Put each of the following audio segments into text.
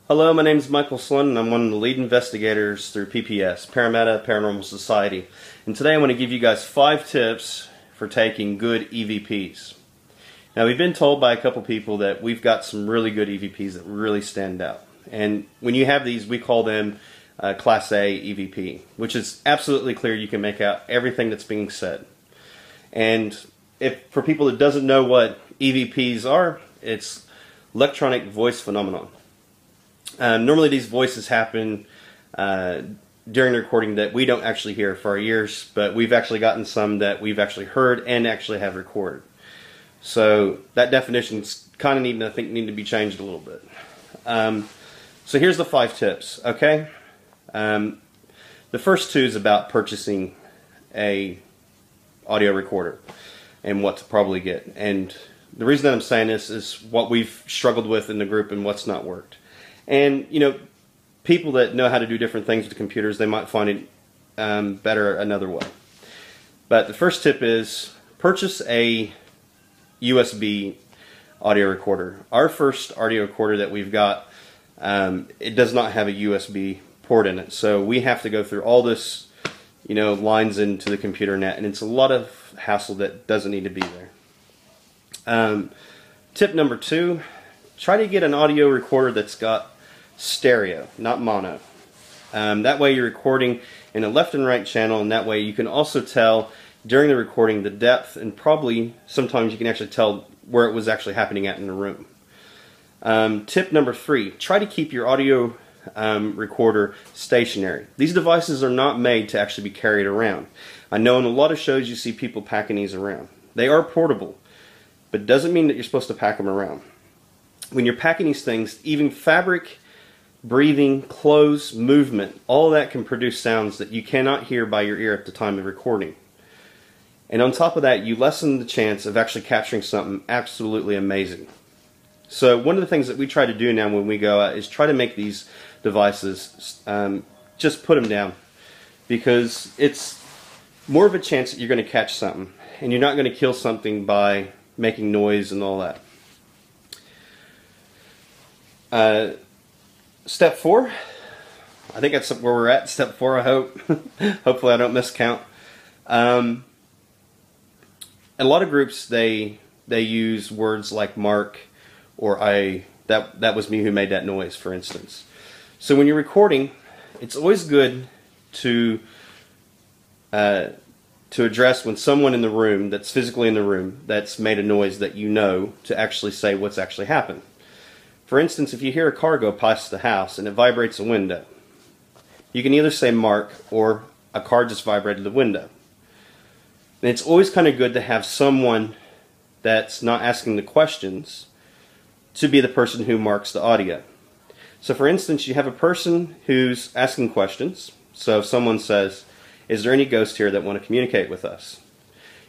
Hello, my name is Michael Sloan, and I'm one of the lead investigators through PPS, Parramatta Paranormal Society. And today I want to give you guys 5 tips for taking good EVPs. Now, we've been told by a couple people that we've got some really good EVPs that really stand out. And when you have these, we call them Class A EVP, which is absolutely clear. You can make out everything that's being said. And for people that doesn't know what EVPs are, it's electronic voice phenomenon. Normally these voices happen during the recording that we don't actually hear for our ears, but we've actually gotten some that we've actually heard and actually have recorded. So that definition's kind of need to be changed a little bit. So here's the 5 tips, okay? The first 2 is about purchasing a audio recorder and what to probably get. And the reason that I'm saying this is what we've struggled with in the group and what's not worked. And, you know, people that know how to do different things with computers, they might find it better another way. But the first tip is purchase a USB audio recorder. Our first audio recorder that we've got, it does not have a USB port in it. So we have to go through all this, you know, lines into the computer net, and it's a lot of hassle that doesn't need to be there. Tip number 2, try to get an audio recorder that's got stereo, not mono. That way you're recording in a left and right channel, and that way you can also tell during the recording the depth, and probably sometimes you can actually tell where it was actually happening at in the room. Tip number 3, try to keep your audio recorder stationary. These devices are not made to actually be carried around. I know in a lot of shows you see people packing these around. They are portable, but it doesn't mean that you're supposed to pack them around. When you're packing these things, even fabric, breathing, clothes, movement, all that can produce sounds that you cannot hear by your ear at the time of recording. And on top of that, you lessen the chance of actually capturing something absolutely amazing. So one of the things that we try to do now when we go out is try to make these devices, just put them down, because it's more of a chance that you're going to catch something, and you're not going to kill something by making noise and all that. Step 4, I think that's where we're at. Step 4, I hope. Hopefully I don't miscount. A lot of groups, they use words like mark or that was me who made that noise, for instance. So when you're recording, it's always good to address when someone in the room, that's physically in the room, that's made a noise that you know, to actually say what's actually happened. For instance, if you hear a car go past the house and it vibrates a window, you can either say mark or a car just vibrated the window. And it's always kind of good to have someone that's not asking the questions to be the person who marks the audio. So for instance, you have a person who's asking questions. So if someone says, is there any ghost here that want to communicate with us?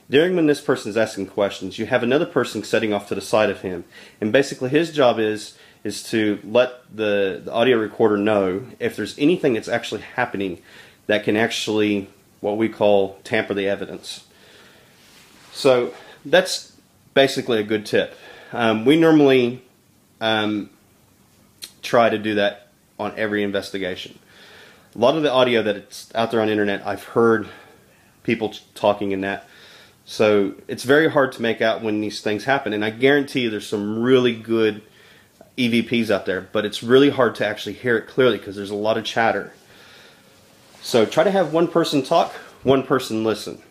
During when this person is asking questions, you have another person sitting off to the side of him. And basically his job is to let the audio recorder know if there's anything that's actually happening that can actually, what we call, tamper the evidence. So that's basically a good tip. We normally try to do that on every investigation. A lot of the audio that it's out there on the internet, I've heard people talking in that. So it's very hard to make out when these things happen. And I guarantee you there's some really good EVPs out there, but it's really hard to actually hear it clearly because there's a lot of chatter. So try to have one person talk, one person listen.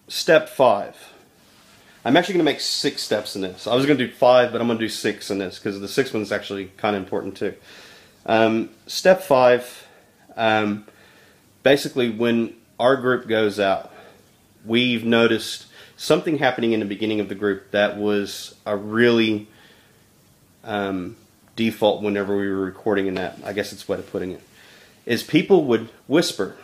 Step 5. I'm actually going to make 6 steps in this. I was going to do 5, but I'm going to do 6 in this because the 6th one's actually kind of important too. Step 5, basically when our group goes out, we've noticed something happening in the beginning of the group that was a really default whenever we were recording in that, I guess it's a way of putting it, is people would whisper.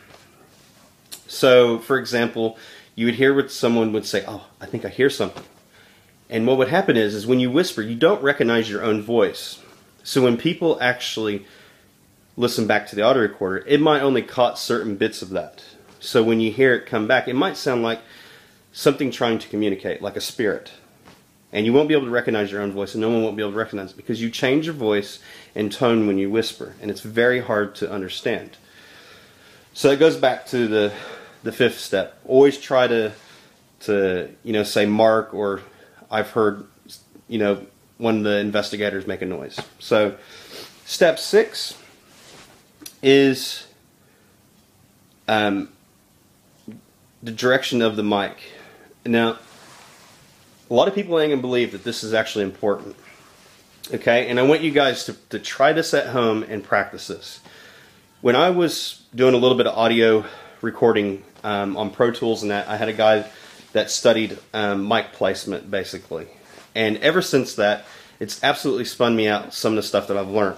So, for example, you would hear what someone would say, oh, I think I hear something. And what would happen is when you whisper, you don't recognize your own voice. So when people actually listen back to the audio recorder, it might only caught certain bits of that. So when you hear it come back, it might sound like something trying to communicate, like a spirit. And you won't be able to recognize your own voice, and no one won't be able to recognize it because you change your voice and tone when you whisper, and it's very hard to understand. So it goes back to the fifth step. Always try to say Mark, or I've heard one of the investigators make a noise. So step 6 is the direction of the mic. Now, a lot of people ain't gonna believe that this is actually important. Okay, and I want you guys to try this at home and practice this. When I was doing a little bit of audio recording on Pro Tools and that, I had a guy that studied mic placement basically. And ever since that, it's absolutely spun me out some of the stuff that I've learned.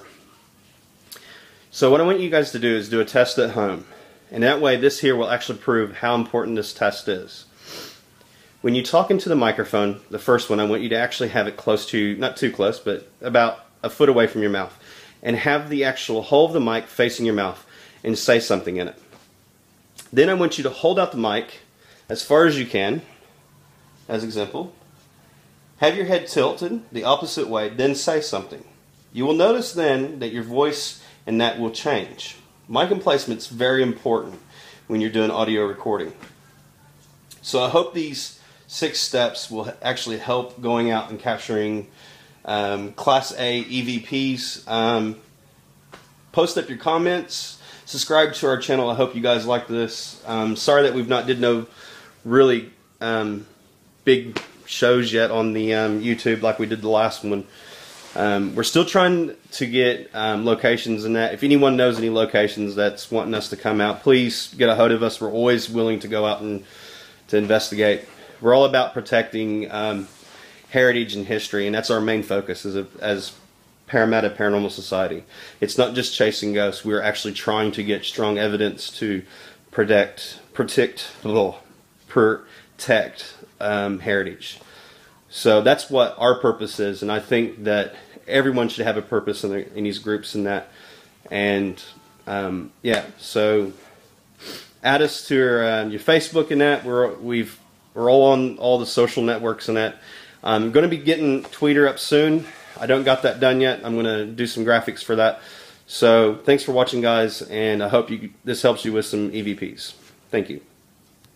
So what I want you guys to do is do a test at home. And that way this here will actually prove how important this test is. When you talk into the microphone, the first one, I want you to actually have it close to, not too close, but about a foot away from your mouth. And have the actual hole of the mic facing your mouth and say something in it. Then I want you to hold out the mic as far as you can, as example. Have your head tilted the opposite way, then say something. You will notice then that your voice and that will change. Mic placement is very important when you're doing audio recording. So I hope these 6 steps will actually help going out and capturing Class A EVPs. Post up your comments. Subscribe to our channel. I hope you guys like this. Sorry that we've not did no really big shows yet on the YouTube like we did the last one. We're still trying to get locations and that. If anyone knows any locations that's wanting us to come out, please get a hold of us. We're always willing to go out and to investigate. We're all about protecting heritage and history, and that's our main focus as Parameta Paranormal Society. It's not just chasing ghosts. We're actually trying to get strong evidence to protect heritage. So that's what our purpose is, and I think that everyone should have a purpose in these groups and that. And yeah, so add us to your Facebook and that. We're all on all the social networks and that. I'm going to be getting Twitter up soon. I don't got that done yet. I'm going to do some graphics for that. So thanks for watching, guys, and I hope this helps you with some EVPs. Thank you.